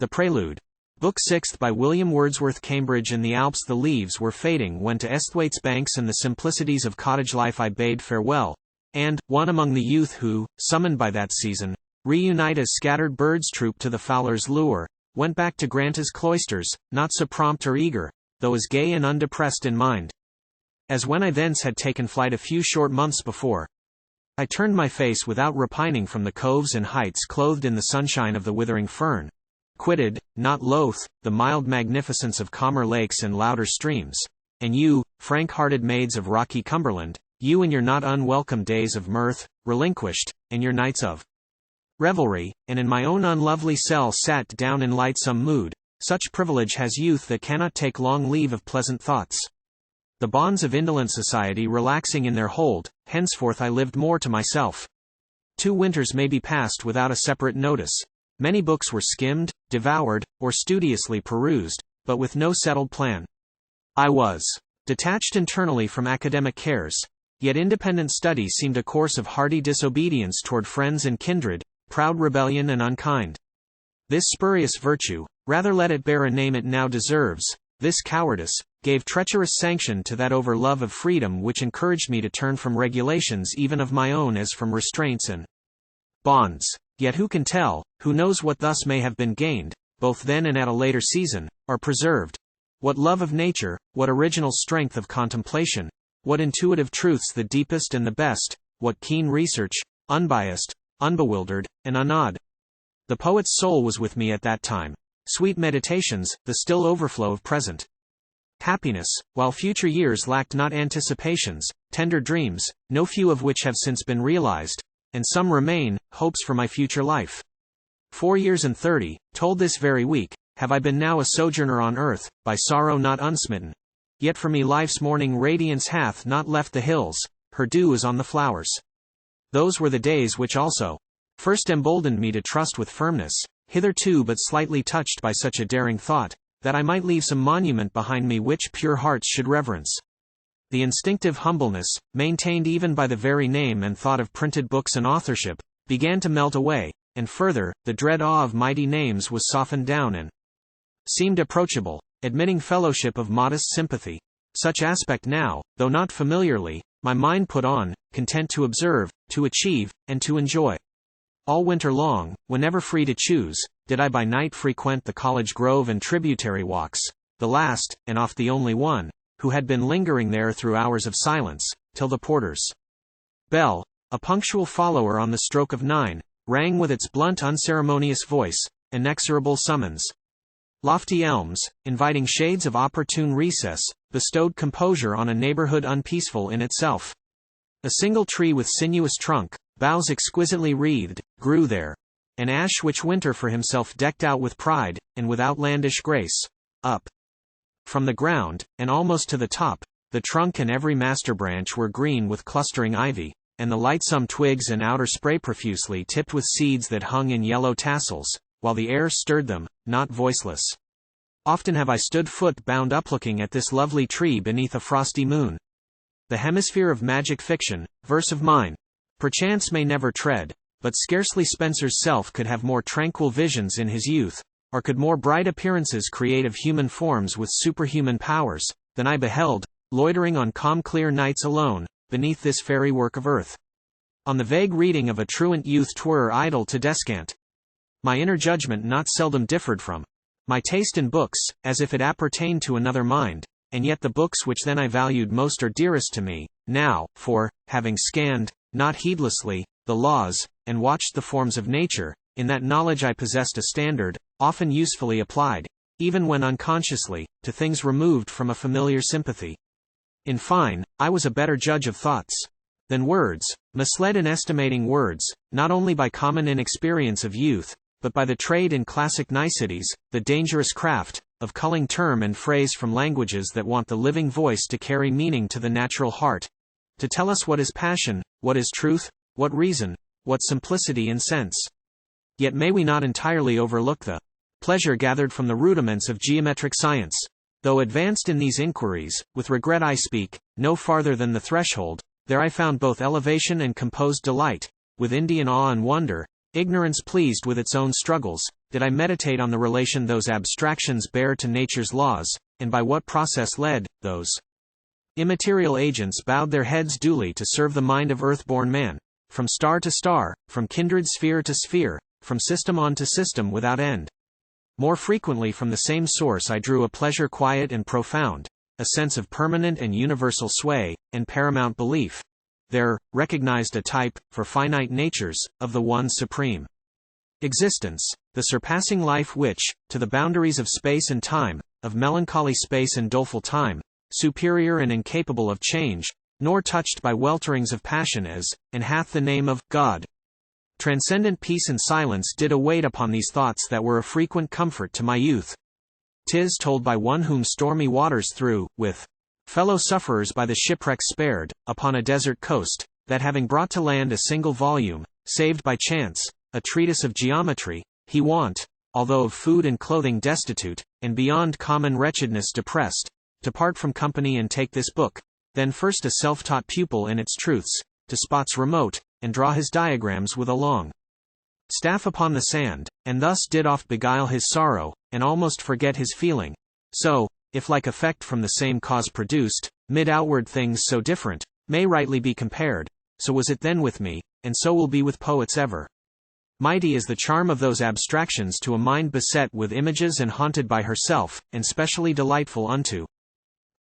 The Prelude. Book 6th by William Wordsworth. Cambridge and the Alps. The leaves were fading when to Esthwaite's banks and the simplicities of cottage life I bade farewell, and, one among the youth who, summoned by that season, reunite as scattered birds troop to the fowler's lure, went back to Granta's cloisters, not so prompt or eager, though as gay and undepressed in mind, as when I thence had taken flight a few short months before. I turned my face without repining from the coves and heights clothed in the sunshine of the withering fern, quitted, not loth, the mild magnificence of calmer lakes and louder streams, and you, frank-hearted maids of rocky Cumberland, you in your not unwelcome days of mirth, relinquished, and your nights of revelry, and in my own unlovely cell sat down in lightsome mood. Such privilege has youth that cannot take long leave of pleasant thoughts. The bonds of indolent society relaxing in their hold, henceforth I lived more to myself. 2 winters may be passed without a separate notice. Many books were skimmed, devoured, or studiously perused, but with no settled plan. I was detached internally from academic cares, yet independent study seemed a course of hardy disobedience toward friends and kindred, proud rebellion and unkind. This spurious virtue, rather let it bear a name it now deserves, this cowardice, gave treacherous sanction to that over-love of freedom which encouraged me to turn from regulations even of my own as from restraints and bonds. Yet who can tell, who knows what thus may have been gained, both then and at a later season, or preserved? What love of nature, what original strength of contemplation, what intuitive truths the deepest and the best, what keen research, unbiased, unbewildered, and unawed. The poet's soul was with me at that time. Sweet meditations, the still overflow of present happiness, while future years lacked not anticipations, tender dreams, no few of which have since been realized, and some remain, hopes for my future life. 4 years and 30, told this very week, have I been now a sojourner on earth, by sorrow not unsmitten. Yet for me life's morning radiance hath not left the hills, her dew is on the flowers. Those were the days which also first emboldened me to trust with firmness, hitherto but slightly touched by such a daring thought, that I might leave some monument behind me which pure hearts should reverence. The instinctive humbleness, maintained even by the very name and thought of printed books and authorship, began to melt away, and further, the dread awe of mighty names was softened down and seemed approachable, admitting fellowship of modest sympathy. Such aspect now, though not familiarly, my mind put on, content to observe, to achieve, and to enjoy. All winter long, whenever free to choose, did I by night frequent the college grove and tributary walks, the last, and oft the only one, who had been lingering there through hours of silence, till the porter's bell, a punctual follower on the stroke of 9, rang with its blunt unceremonious voice, inexorable summons. Lofty elms, inviting shades of opportune recess, bestowed composure on a neighborhood unpeaceful in itself. A single tree with sinuous trunk, boughs exquisitely wreathed, grew there. An ash which winter for himself decked out with pride, and with outlandish grace. Up from the ground, and almost to the top, the trunk and every master branch were green with clustering ivy, and the lightsome twigs and outer spray profusely tipped with seeds that hung in yellow tassels, while the air stirred them, not voiceless. Often have I stood foot-bound uplooking at this lovely tree beneath a frosty moon. The hemisphere of magic fiction, verse of mine, perchance may never tread, but scarcely Spenser's self could have more tranquil visions in his youth, or could more bright appearances create of human forms with superhuman powers, than I beheld, loitering on calm clear nights alone, beneath this fairy work of earth. On the vague reading of a truant youth 'twere idle to descant. My inner judgment not seldom differed from my taste in books, as if it appertained to another mind, and yet the books which then I valued most are dearest to me, now, for, having scanned, not heedlessly, the laws, and watched the forms of nature, in that knowledge I possessed a standard, often usefully applied, even when unconsciously, to things removed from a familiar sympathy. In fine, I was a better judge of thoughts than words, misled in estimating words, not only by common inexperience of youth, but by the trade in classic niceties, the dangerous craft of culling term and phrase from languages that want the living voice to carry meaning to the natural heart, to tell us what is passion, what is truth, what reason, what simplicity and sense. Yet may we not entirely overlook the pleasure gathered from the rudiments of geometric science. Though advanced in these inquiries, with regret I speak, no farther than the threshold, there I found both elevation and composed delight, with Indian awe and wonder, Ignorance pleased with its own struggles, did I meditate on the relation those abstractions bear to nature's laws, and by what process led, those immaterial agents bowed their heads duly to serve the mind of earth-born man, from star to star, from kindred sphere to sphere, from system on to system without end. More frequently from the same source I drew a pleasure quiet and profound, a sense of permanent and universal sway, and paramount belief. There, recognized a type, for finite natures, of the one supreme existence, the surpassing life which, to the boundaries of space and time, of melancholy space and doleful time, superior and incapable of change, nor touched by welterings of passion is, and hath the name of, God. Transcendent peace and silence did await upon these thoughts that were a frequent comfort to my youth. 'Tis told by one whom stormy waters threw, with fellow sufferers by the shipwreck spared, upon a desert coast, that having brought to land a single volume, saved by chance, a treatise of geometry, he want, although of food and clothing destitute, and beyond common wretchedness depressed, to part from company and take this book, then first a self-taught pupil in its truths, to spots remote, and draw his diagrams with a long staff upon the sand, and thus did oft beguile his sorrow, and almost forget his feeling. So, if like effect from the same cause produced, mid outward things so different, may rightly be compared, so was it then with me, and so will be with poets ever. Mighty is the charm of those abstractions to a mind beset with images and haunted by herself, and specially delightful unto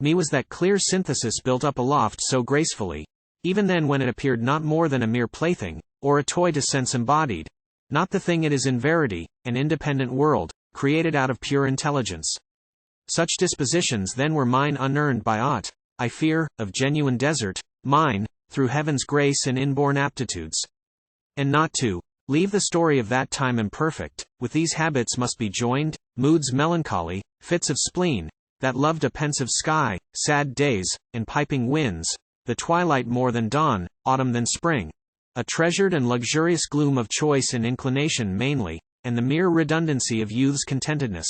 me was that clear synthesis built up aloft so gracefully, even then when it appeared not more than a mere plaything, or a toy to sense embodied, not the thing it is in verity, an independent world, created out of pure intelligence. Such dispositions then were mine unearned by aught, I fear, of genuine desert, mine, through heaven's grace and inborn aptitudes. And not to leave the story of that time imperfect, with these habits must be joined, moods melancholy, fits of spleen, that loved a pensive sky, sad days, and piping winds, the twilight more than dawn, autumn than spring, a treasured and luxurious gloom of choice and inclination mainly, and the mere redundancy of youth's contentedness.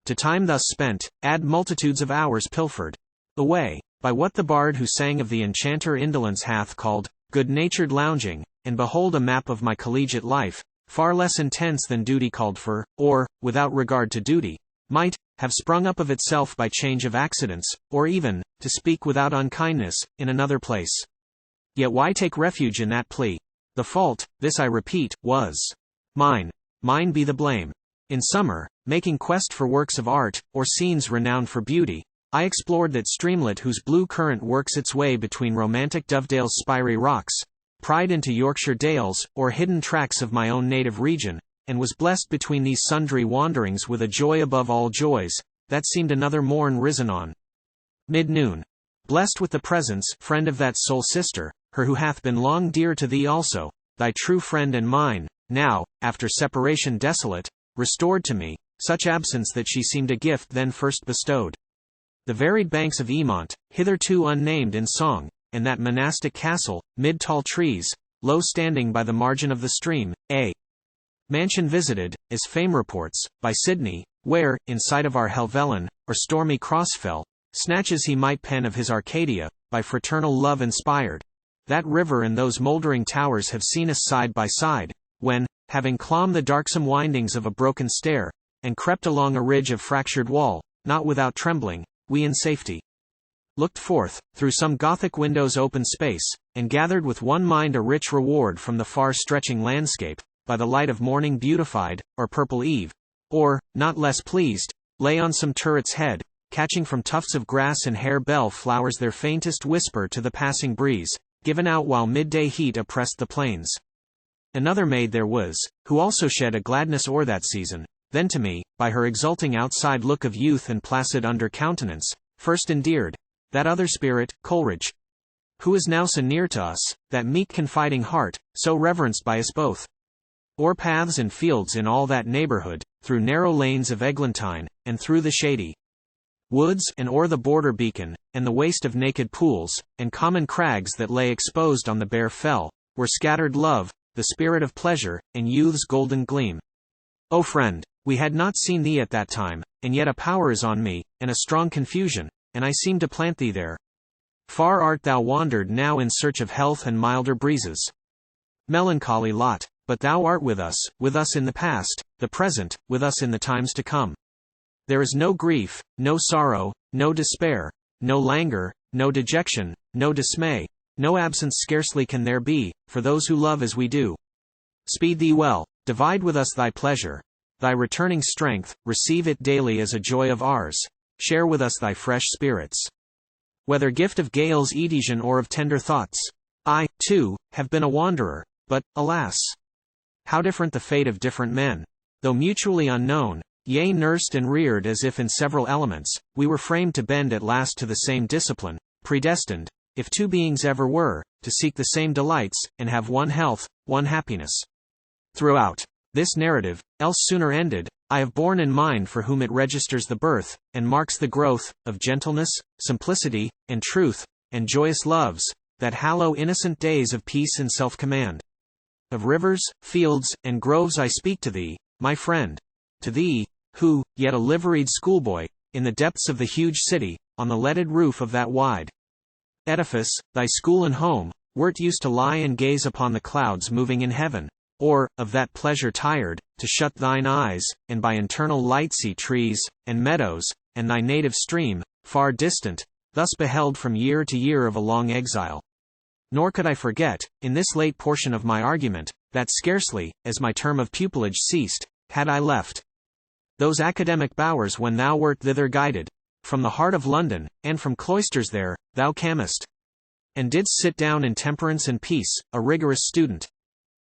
To time thus spent, add multitudes of hours pilfered away, by what the bard who sang of the enchanter indolence hath called, good-natured lounging, and behold a map of my collegiate life, far less intense than duty called for, or, without regard to duty, might have sprung up of itself by change of accidents, or even, to speak without unkindness, in another place. Yet why take refuge in that plea? The fault, this I repeat, was mine. Mine be the blame. In summer, making quest for works of art, or scenes renowned for beauty, I explored that streamlet whose blue current works its way between romantic Dovedale's spiry rocks, pried into Yorkshire dales, or hidden tracts of my own native region, and was blessed between these sundry wanderings with a joy above all joys, that seemed another morn risen on mid-noon. Blessed with the presence, friend of that sole sister, her who hath been long dear to thee also, thy true friend and mine, now, after separation desolate, restored to me, such absence that she seemed a gift then first bestowed. The varied banks of Emont, hitherto unnamed in song, and that monastic castle, mid tall trees, low standing by the margin of the stream, a mansion visited, as fame reports, by Sidney, where, in sight of our Helvellyn, or stormy Crossfell, snatches he might pen of his Arcadia, by fraternal love inspired. That river and those mouldering towers have seen us side by side, when, having clomb the darksome windings of a broken stair, and crept along a ridge of fractured wall, not without trembling, we in safety looked forth, through some Gothic window's open space, and gathered with one mind a rich reward from the far-stretching landscape, by the light of morning beautified, or purple eve, or, not less pleased, lay on some turret's head, catching from tufts of grass and harebell flowers their faintest whisper to the passing breeze, given out while midday heat oppressed the plains. Another maid there was, who also shed a gladness o'er that season, then to me, by her exulting outside look of youth and placid under countenance, first endeared, that other spirit, Coleridge, who is now so near to us, that meek confiding heart, so reverenced by us both. O'er paths and fields in all that neighborhood, through narrow lanes of eglantine, and through the shady woods, and o'er the border beacon, and the waste of naked pools, and common crags that lay exposed on the bare fell, were scattered love, the spirit of pleasure, and youth's golden gleam. O friend, we had not seen thee at that time, and yet a power is on me, and a strong confusion, and I seem to plant thee there. Far art thou wandered now in search of health and milder breezes. Melancholy lot! but thou art with us in the past, the present, with us in the times to come. There is no grief, no sorrow, no despair, no languor, no dejection, no dismay, no absence scarcely can there be, for those who love as we do. Speed thee well, divide with us thy pleasure, thy returning strength, receive it daily as a joy of ours, share with us thy fresh spirits. Whether gift of gales Edesian or of tender thoughts, I, too, have been a wanderer, but, alas! How different the fate of different men! Though mutually unknown, yea nursed and reared as if in several elements, we were framed to bend at last to the same discipline, predestined, if two beings ever were, to seek the same delights, and have one health, one happiness. Throughout this narrative, else sooner ended, I have borne in mind for whom it registers the birth, and marks the growth, of gentleness, simplicity, and truth, and joyous loves, that hallow innocent days of peace and self-command. Of rivers, fields, and groves I speak to thee, my friend. To thee, who, yet a liveried schoolboy, in the depths of the huge city, on the leaded roof of that wide edifice, thy school and home, wert used to lie and gaze upon the clouds moving in heaven, or, of that pleasure tired, to shut thine eyes, and by eternal light see trees, and meadows, and thy native stream, far distant, thus beheld from year to year of a long exile. Nor could I forget, in this late portion of my argument, that scarcely, as my term of pupilage ceased, had I left those academic bowers when thou wert thither guided, from the heart of London, and from cloisters there, thou camest, and didst sit down in temperance and peace, a rigorous student.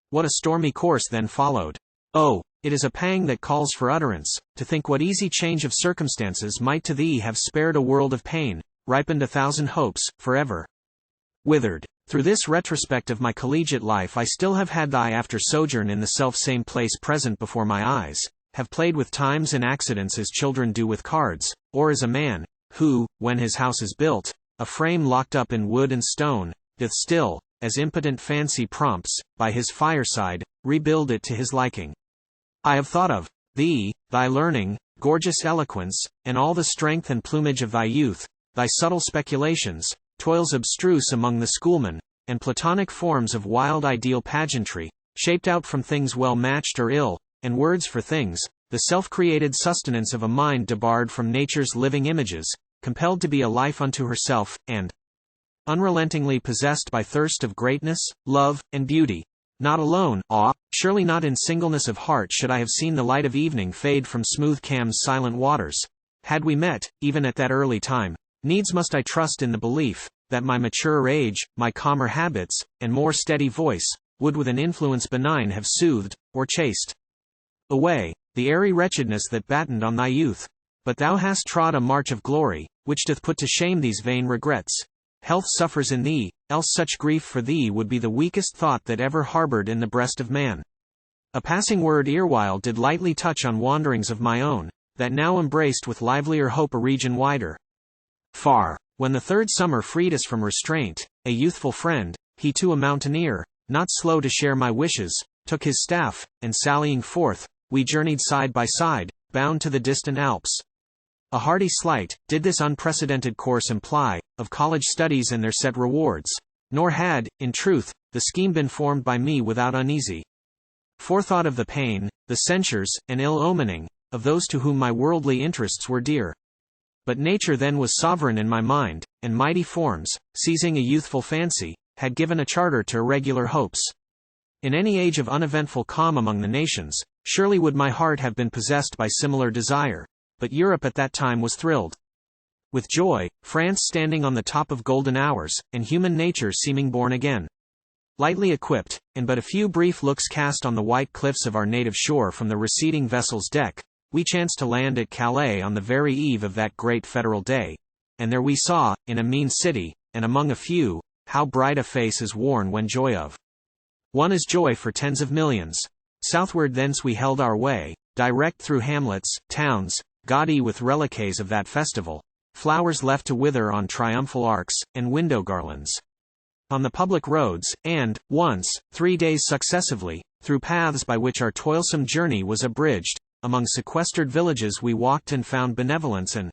What a stormy course then followed! Oh, it is a pang that calls for utterance, to think what easy change of circumstances might to thee have spared a world of pain, ripened 1,000 hopes, forever withered. Through this retrospect of my collegiate life I still have had thy after sojourn in the self-same place present before my eyes, have played with times and accidents as children do with cards, or as a man, who, when his house is built, a frame locked up in wood and stone, doth still, as impotent fancy prompts, by his fireside, rebuild it to his liking. I have thought of thee, thy learning, gorgeous eloquence, and all the strength and plumage of thy youth, thy subtle speculations, toils abstruse among the schoolmen, and platonic forms of wild ideal pageantry, shaped out from things well matched or ill, and words for things, the self-created sustenance of a mind debarred from nature's living images, compelled to be a life unto herself, and unrelentingly possessed by thirst of greatness, love, and beauty. Not alone, surely not in singleness of heart should I have seen the light of evening fade from smooth Cam's silent waters. Had we met, even at that early time, needs must I trust in the belief, that my maturer age, my calmer habits, and more steady voice, would with an influence benign have soothed, or chased away, the airy wretchedness that battened on thy youth. But thou hast trod a march of glory, which doth put to shame these vain regrets. Health suffers in thee, else such grief for thee would be the weakest thought that ever harbored in the breast of man. A passing word erewhile did lightly touch on wanderings of my own, that now embraced with livelier hope a region wider far. When the third summer freed us from restraint, a youthful friend, he too a mountaineer, not slow to share my wishes, took his staff, and sallying forth, we journeyed side by side, bound to the distant Alps. A hearty slight did this unprecedented course imply, of college studies and their set rewards, nor had, in truth, the scheme been formed by me without uneasy forethought of the pain, the censures, and ill-omening, of those to whom my worldly interests were dear. But nature then was sovereign in my mind, and mighty forms, seizing a youthful fancy, had given a charter to irregular hopes. In any age of uneventful calm among the nations, surely would my heart have been possessed by similar desire, but Europe at that time was thrilled with joy, France standing on the top of golden hours, and human nature seeming born again. Lightly equipped, and but a few brief looks cast on the white cliffs of our native shore from the receding vessel's deck, we chanced to land at Calais on the very eve of that great federal day, and there we saw, in a mean city, and among a few, how bright a face is worn when joy of one is joy for tens of millions. Southward thence we held our way, direct through hamlets, towns, gaudy with reliques of that festival, flowers left to wither on triumphal arcs, and window garlands on the public roads, and, once, 3 days successively, through paths by which our toilsome journey was abridged, among sequestered villages we walked and found benevolence and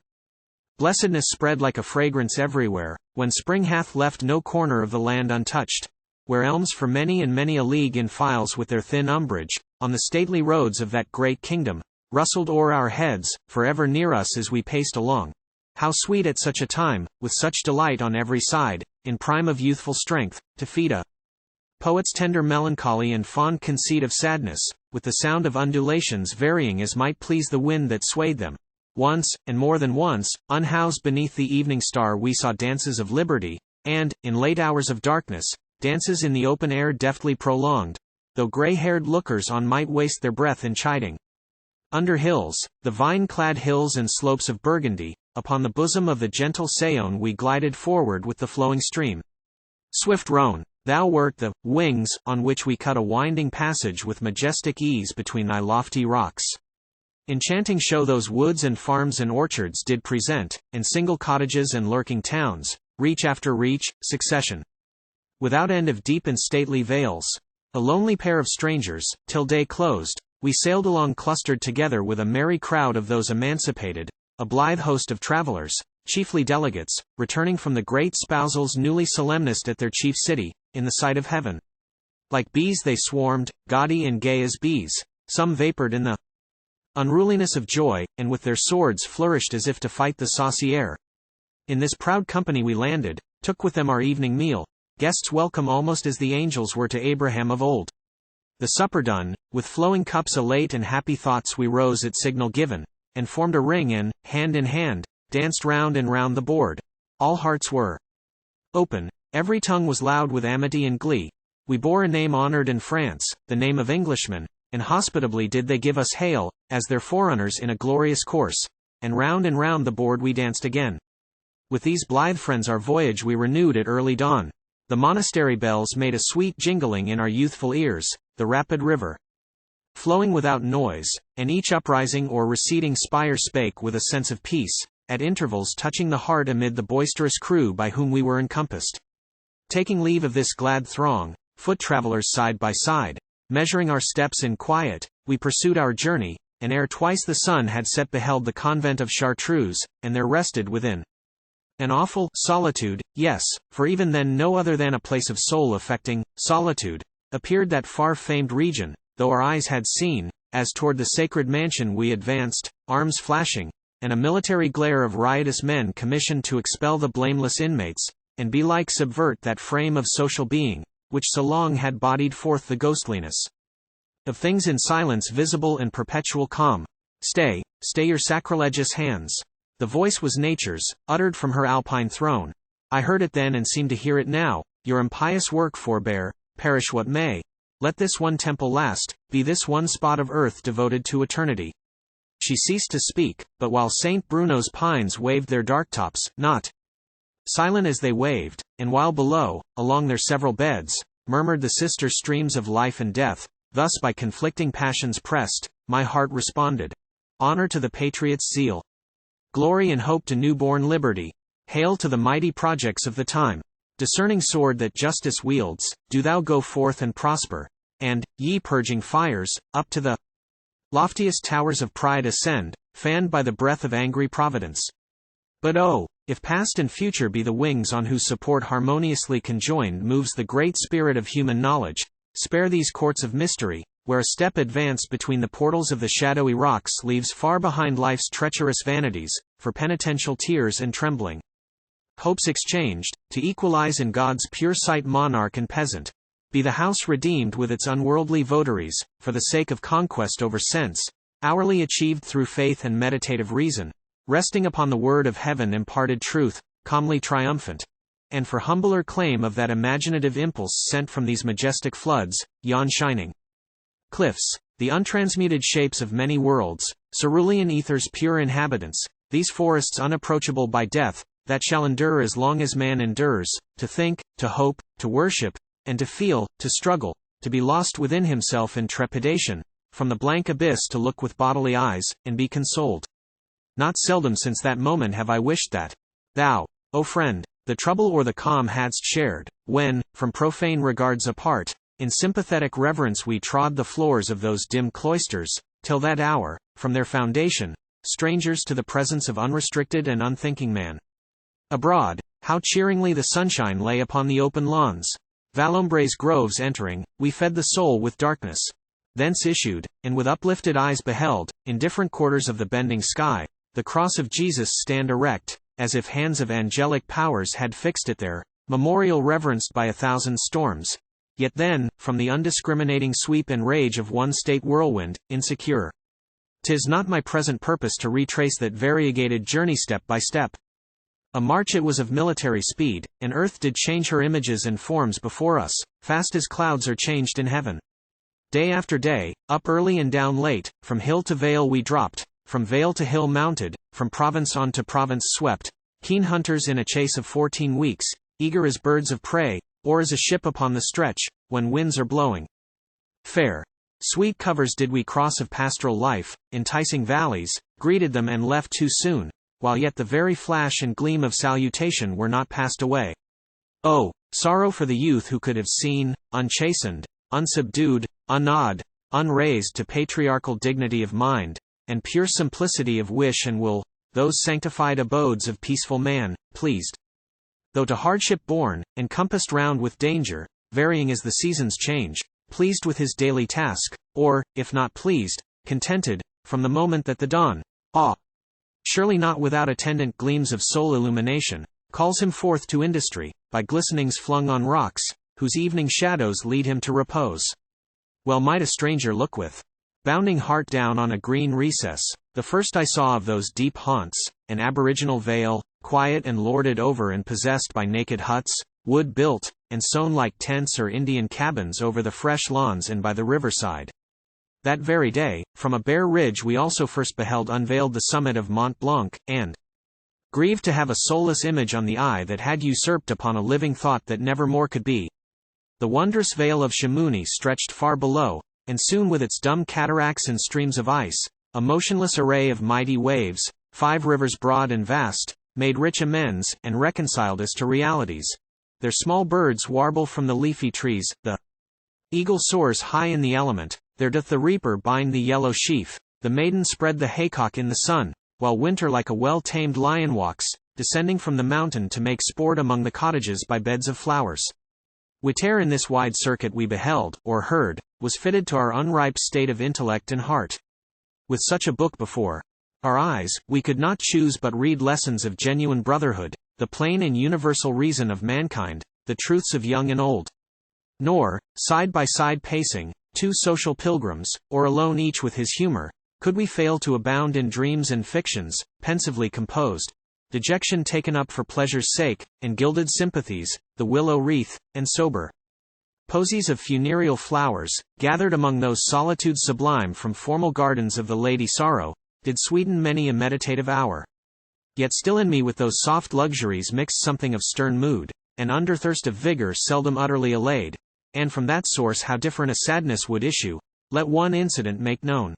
blessedness spread like a fragrance everywhere, when spring hath left no corner of the land untouched. where elms for many and many a league in files with their thin umbrage, on the stately roads of that great kingdom, rustled o'er our heads, forever near us as we paced along. How sweet at such a time, with such delight on every side, in prime of youthful strength, to feed a poet's tender melancholy and fond conceit of sadness, with the sound of undulations varying as might please the wind that swayed them. Once, and more than once, unhoused beneath the evening star we saw dances of liberty, and, in late hours of darkness, dances in the open air deftly prolonged, though grey-haired lookers-on might waste their breath in chiding. Under hills, the vine-clad hills and slopes of Burgundy, upon the bosom of the gentle Saône we glided forward with the flowing stream. Swift Rhone, thou wert the wings on which we cut a winding passage with majestic ease between thy lofty rocks. Enchanting show those woods and farms and orchards did present, and single cottages and lurking towns, reach after reach, succession without end of deep and stately vales. A lonely pair of strangers, till day closed, we sailed along clustered together with a merry crowd of those emancipated, a blithe host of travelers, chiefly delegates, returning from the great spousals newly solemnized at their chief city, in the sight of heaven. Like bees they swarmed, gaudy and gay as bees, some vapored in the unruliness of joy, and with their swords flourished as if to fight the saucy air. In this proud company we landed, took with them our evening meal, guests welcome almost as the angels were to Abraham of old. The supper done, with flowing cups elate and happy thoughts we rose at signal given, and formed a ring and, hand in hand, danced round and round the board. All hearts were open, every tongue was loud with amity and glee. We bore a name honored in France, the name of Englishmen, and hospitably did they give us hail, as their forerunners in a glorious course, and round the board we danced again. With these blithe friends our voyage we renewed at early dawn. The monastery bells made a sweet jingling in our youthful ears, the rapid river flowing without noise, and each uprising or receding spire spake with a sense of peace, at intervals touching the heart amid the boisterous crew by whom we were encompassed. Taking leave of this glad throng, foot travelers side by side, measuring our steps in quiet, we pursued our journey, and ere twice the sun had set beheld the convent of Chartreuse, and there rested within an awful solitude, yes, for even then no other than a place of soul-affecting solitude, appeared that far-famed region, though our eyes had seen, as toward the sacred mansion we advanced, arms flashing, and a military glare of riotous men commissioned to expel the blameless inmates, and belike subvert that frame of social being, which so long had bodied forth the ghostliness of things in silence visible and perpetual calm. Stay your sacrilegious hands. The voice was nature's, uttered from her alpine throne. I heard it then and seem to hear it now. Your impious work forbear, perish what may. Let this one temple last, be this one spot of earth devoted to eternity. She ceased to speak, but while St. Bruno's pines waved their dark tops, not silent as they waved, and while below, along their several beds, murmured the sister streams of life and death, thus by conflicting passions pressed, my heart responded. Honor to the patriot's zeal. Glory and hope to newborn liberty. Hail to the mighty projects of the time. Discerning sword that justice wields, do thou go forth and prosper. And, ye purging fires, up to the loftiest towers of pride ascend, fanned by the breath of angry providence. But oh, if past and future be the wings on whose support harmoniously conjoined moves the great spirit of human knowledge, spare these courts of mystery, where a step advance between the portals of the shadowy rocks leaves far behind life's treacherous vanities, for penitential tears and trembling hopes exchanged, to equalize in God's pure sight monarch and peasant. Be the house redeemed with its unworldly votaries, for the sake of conquest over sense, hourly achieved through faith and meditative reason, resting upon the word of heaven imparted truth, calmly triumphant, and for humbler claim of that imaginative impulse sent from these majestic floods, yon shining cliffs, the untransmuted shapes of many worlds, cerulean ether's pure inhabitants, these forests unapproachable by death, that shall endure as long as man endures, to think, to hope, to worship, and to feel, to struggle, to be lost within himself in trepidation, from the blank abyss to look with bodily eyes, and be consoled. Not seldom since that moment have I wished that thou, O friend, the trouble or the calm hadst shared, when, from profane regards apart, in sympathetic reverence we trod the floors of those dim cloisters, till that hour, from their foundation, strangers to the presence of unrestricted and unthinking man. Abroad, how cheeringly the sunshine lay upon the open lawns. Valombre's groves entering, we fed the soul with darkness. Thence issued, and with uplifted eyes beheld, in different quarters of the bending sky, the cross of Jesus stand erect, as if hands of angelic powers had fixed it there, memorial reverenced by 1,000 storms. Yet then, from the undiscriminating sweep and rage of one state whirlwind, insecure. 'Tis not my present purpose to retrace that variegated journey step by step. A march it was of military speed, and earth did change her images and forms before us, fast as clouds are changed in heaven. Day after day, up early and down late, from hill to vale we dropped, from vale to hill mounted, from province on to province swept, keen hunters in a chase of 14 weeks, eager as birds of prey, or as a ship upon the stretch, when winds are blowing. Fair, sweet covers did we cross of pastoral life, enticing valleys, greeted them and left too soon, while yet the very flash and gleam of salutation were not passed away. Oh, sorrow for the youth who could have seen, unchastened, unsubdued, unawed, unraised to patriarchal dignity of mind, and pure simplicity of wish and will, those sanctified abodes of peaceful man, pleased. Though to hardship born, encompassed round with danger, varying as the seasons change, pleased with his daily task, or, if not pleased, contented, from the moment that the dawn, surely not without attendant gleams of soul illumination, calls him forth to industry, by glistenings flung on rocks, whose evening shadows lead him to repose. Well might a stranger look with bounding heart down on a green recess, the first I saw of those deep haunts, an aboriginal vale, quiet and lorded over and possessed by naked huts, wood-built, and sown like tents or Indian cabins over the fresh lawns and by the riverside. That very day, from a bare ridge we also first beheld unveiled the summit of Mont Blanc, and grieved to have a soulless image on the eye that had usurped upon a living thought that never more could be. The wondrous vale of Chamouni stretched far below, and soon with its dumb cataracts and streams of ice, a motionless array of mighty waves, 5 rivers broad and vast, made rich amends and reconciled us to realities. Their small birds warble from the leafy trees, the eagle soars high in the element, there doth the reaper bind the yellow sheaf, the maiden spread the haycock in the sun, while winter like a well-tamed lion walks, descending from the mountain to make sport among the cottages by beds of flowers. Whate'er in this wide circuit we beheld, or heard, was fitted to our unripe state of intellect and heart. With such a book before our eyes, we could not choose but read lessons of genuine brotherhood, the plain and universal reason of mankind, the truths of young and old. Nor, side by side pacing, 2 social pilgrims, or alone each with his humor, could we fail to abound in dreams and fictions, pensively composed, dejection taken up for pleasure's sake, and gilded sympathies, the willow wreath, and sober posies of funereal flowers, gathered among those solitudes sublime from formal gardens of the Lady Sorrow, did sweeten many a meditative hour. Yet still in me with those soft luxuries mixed something of stern mood, and underthirst of vigor seldom utterly allayed, and from that source how different a sadness would issue, let one incident make known.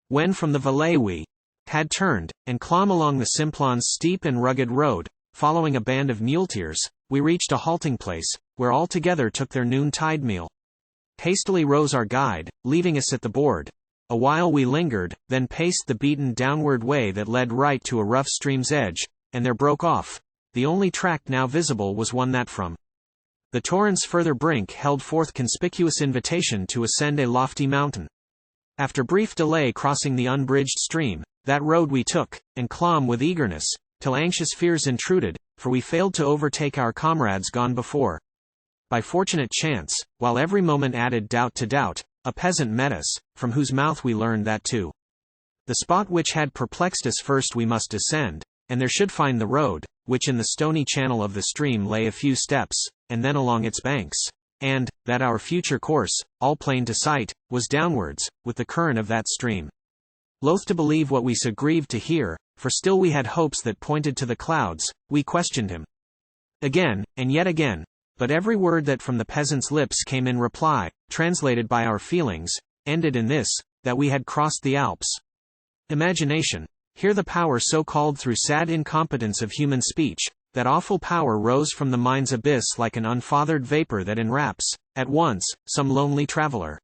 When from the Valais we had turned, and clomb along the Simplon's steep and rugged road, following a band of muleteers, we reached a halting place, where all together took their noontide meal. Hastily rose our guide, leaving us at the board. A while we lingered, then paced the beaten downward way that led right to a rough stream's edge, and there broke off. The only track now visible was one that from the torrent's further brink held forth conspicuous invitation to ascend a lofty mountain. After brief delay crossing the unbridged stream, that road we took, and clomb with eagerness, till anxious fears intruded, for we failed to overtake our comrades gone before. By fortunate chance, while every moment added doubt to doubt, a peasant met us, from whose mouth we learned that to the spot which had perplexed us first we must descend, and there should find the road, which in the stony channel of the stream lay a few steps, and then along its banks, and, that our future course, all plain to sight, was downwards, with the current of that stream. Loth to believe what we so grieved to hear, for still we had hopes that pointed to the clouds, we questioned him again, and yet again, but every word that from the peasant's lips came in reply, translated by our feelings, ended in this, that we had crossed the Alps. Imagination, here the power so called through sad incompetence of human speech, that awful power rose from the mind's abyss like an unfathered vapor that enwraps, at once, some lonely traveler.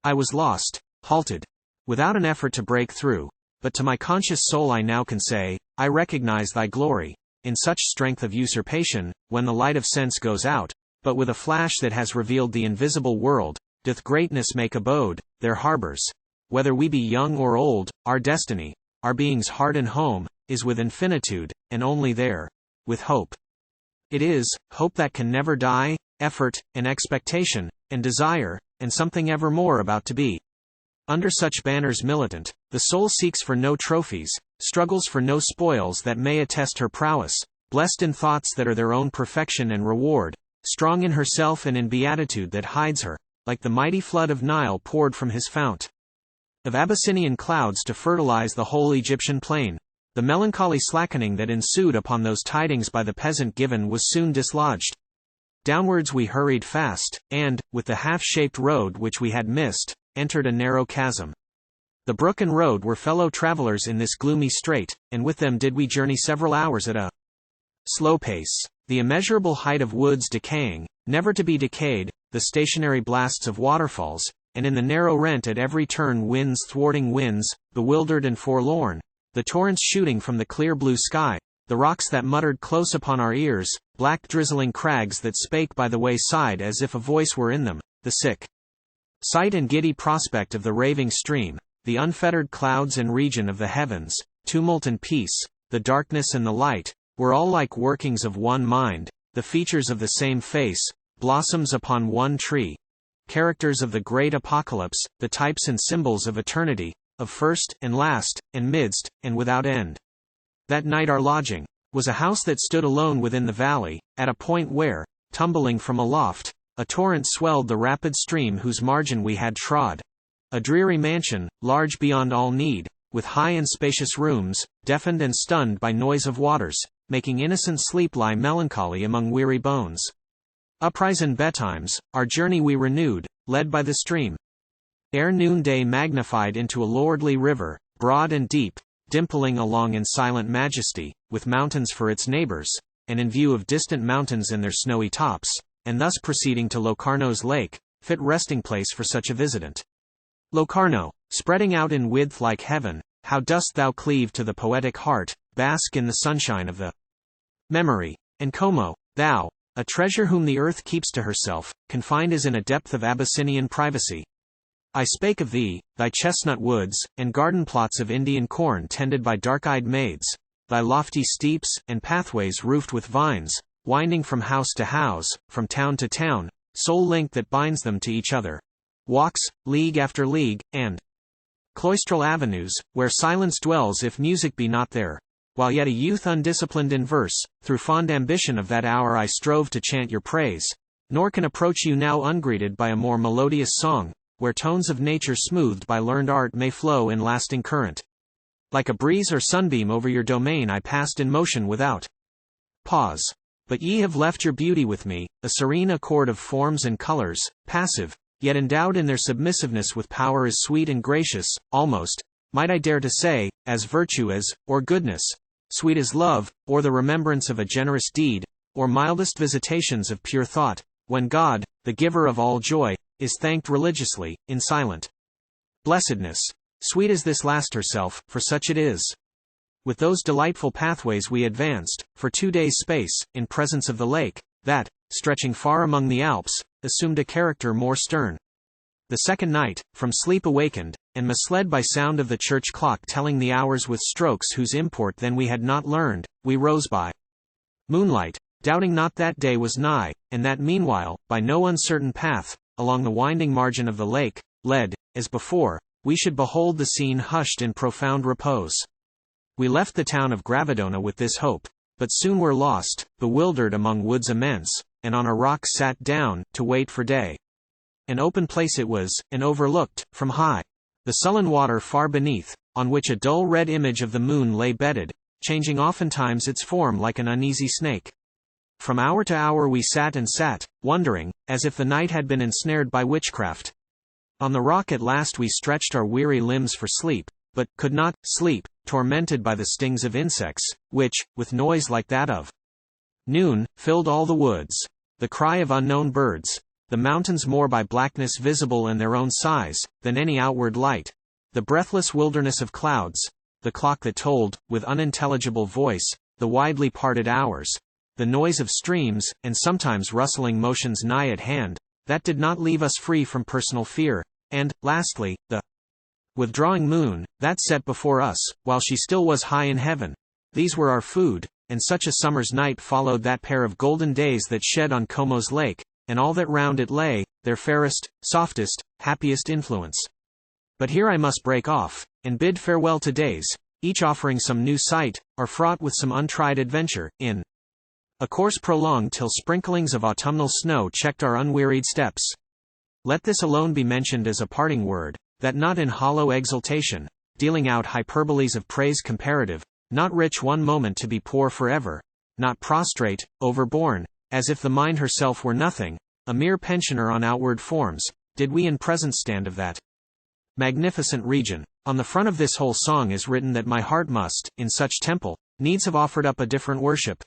I was lost, halted, without an effort to break through, but to my conscious soul I now can say, I recognize thy glory, in such strength of usurpation, when the light of sense goes out, But with a flash that has revealed the invisible world, doth greatness make abode, their harbors. Whether we be young or old, our destiny, our being's heart and home, is with infinitude, and only there, with hope. It is, hope that can never die, effort, and expectation, and desire, and something evermore about to be. Under such banners militant, the soul seeks for no trophies, struggles for no spoils that may attest her prowess, blessed in thoughts that are their own perfection and reward, strong in herself and in beatitude that hides her, like the mighty flood of Nile poured from his fount of Abyssinian clouds to fertilize the whole Egyptian plain. The melancholy slackening that ensued upon those tidings by the peasant given was soon dislodged. Downwards we hurried fast, and, with the half-shaped road which we had missed, entered a narrow chasm. The brook and road were fellow travelers in this gloomy strait, and with them did we journey several hours at a slow pace. The immeasurable height of woods decaying, never to be decayed, the stationary blasts of waterfalls, and in the narrow rent at every turn winds thwarting winds, bewildered and forlorn, the torrents shooting from the clear blue sky, the rocks that muttered close upon our ears, black drizzling crags that spake by the wayside as if a voice were in them, the sick sight and giddy prospect of the raving stream, the unfettered clouds and region of the heavens, tumult and peace, the darkness and the light, were all like workings of one mind, the features of the same face, blossoms upon one tree, characters of the great apocalypse, the types and symbols of eternity, of first, and last, and midst, and without end. That night our lodging was a house that stood alone within the valley, at a point where, tumbling from aloft, a torrent swelled the rapid stream whose margin we had trod. A dreary mansion, large beyond all need, with high and spacious rooms, deafened and stunned by noise of waters, making innocent sleep lie melancholy among weary bones. Uprise and betimes, our journey we renewed, led by the stream. Ere noonday magnified into a lordly river, broad and deep, dimpling along in silent majesty, with mountains for its neighbors, and in view of distant mountains and their snowy tops, and thus proceeding to Locarno's lake, fit resting place for such a visitant. Locarno, spreading out in width like heaven, how dost thou cleave to the poetic heart, bask in the sunshine of the memory, and Como, thou, a treasure whom the earth keeps to herself, confined as in a depth of Abyssinian privacy. I spake of thee, thy chestnut woods, and garden plots of Indian corn tended by dark-eyed maids, thy lofty steeps, and pathways roofed with vines, winding from house to house, from town to town, sole link that binds them to each other. Walks, league after league, and cloistral avenues, where silence dwells if music be not there. While yet a youth undisciplined in verse, through fond ambition of that hour I strove to chant your praise, nor can approach you now ungreeted by a more melodious song, where tones of nature smoothed by learned art may flow in lasting current. Like a breeze or sunbeam over your domain I passed in motion without pause. But ye have left your beauty with me, a serene accord of forms and colors, passive, yet endowed in their submissiveness with power as sweet and gracious, almost, might I dare to say, as virtue as, or goodness, sweet as love, or the remembrance of a generous deed, or mildest visitations of pure thought, when God, the giver of all joy, is thanked religiously, in silent blessedness. Sweet as this last herself, for such it is. With those delightful pathways we advanced, for 2 days' space, in presence of the lake, that, stretching far among the Alps, assumed a character more stern. The second night, from sleep awakened, and misled by sound of the church clock telling the hours with strokes whose import then we had not learned, we rose by moonlight, doubting not that day was nigh, and that meanwhile, by no uncertain path, along the winding margin of the lake, led, as before, we should behold the scene hushed in profound repose. We left the town of Gravedona with this hope, but soon were lost, bewildered among woods immense, and on a rock sat down, to wait for day. An open place it was, and overlooked, from high, the sullen water far beneath, on which a dull red image of the moon lay bedded, changing oftentimes its form like an uneasy snake. From hour to hour we sat and sat, wondering, as if the night had been ensnared by witchcraft. On the rock at last we stretched our weary limbs for sleep, but could not sleep, tormented by the stings of insects, which, with noise like that of noon, filled all the woods. The cry of unknown birds, the mountains more by blackness visible and their own size, than any outward light, the breathless wilderness of clouds, the clock that told, with unintelligible voice, the widely parted hours, the noise of streams, and sometimes rustling motions nigh at hand, that did not leave us free from personal fear, and, lastly, the withdrawing moon, that set before us, while she still was high in heaven. These were our food, and such a summer's night followed that pair of golden days that shed on Como's lake, and all that round it lay, their fairest, softest, happiest influence. But here I must break off, and bid farewell to days, each offering some new sight, or fraught with some untried adventure, in a course prolonged till sprinklings of autumnal snow checked our unwearied steps. Let this alone be mentioned as a parting word, that not in hollow exultation, dealing out hyperboles of praise comparative, not rich one moment to be poor forever, not prostrate, overborne, as if the mind herself were nothing, a mere pensioner on outward forms, did we in present stand of that magnificent region. On the front of this whole song is written that my heart must, in such temple, needs have offered up a different worship.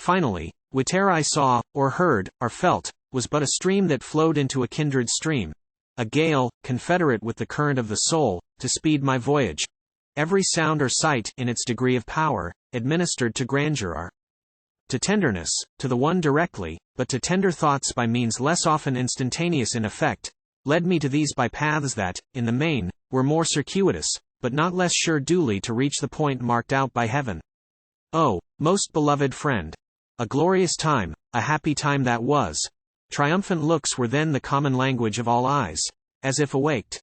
Finally, whate'er I saw, or heard, or felt, was but a stream that flowed into a kindred stream, a gale, confederate with the current of the soul, to speed my voyage. Every sound or sight, in its degree of power, administered to grandeur or to tenderness, to the one directly, but to tender thoughts by means less often instantaneous in effect, led me to these by paths that, in the main, were more circuitous, but not less sure duly to reach the point marked out by heaven. Oh, most beloved friend! A glorious time, a happy time that was. Triumphant looks were then the common language of all eyes, as if awaked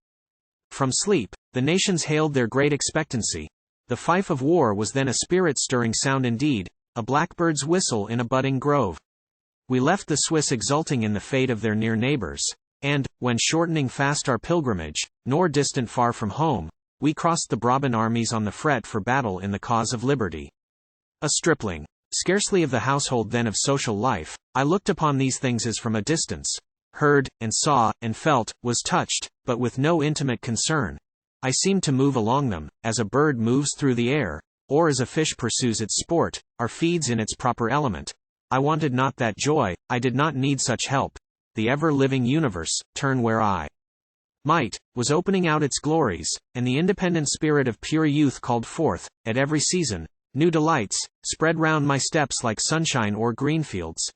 from sleep, the nations hailed their great expectancy. The fife of war was then a spirit-stirring sound indeed, a blackbird's whistle in a budding grove. We left the Swiss exulting in the fate of their near neighbors, and, when shortening fast our pilgrimage, nor distant far from home, we crossed the Brabant armies on the fret for battle in the cause of liberty. A stripling, scarcely of the household then of social life, I looked upon these things as from a distance, heard, and saw, and felt, was touched, but with no intimate concern. I seemed to move along them, as a bird moves through the air, or as a fish pursues its sport, or feeds in its proper element. I wanted not that joy, I did not need such help. The ever-living universe, turn where I might, was opening out its glories, and the independent spirit of pure youth called forth, at every season, new delights, spread round my steps like sunshine o'er green fields.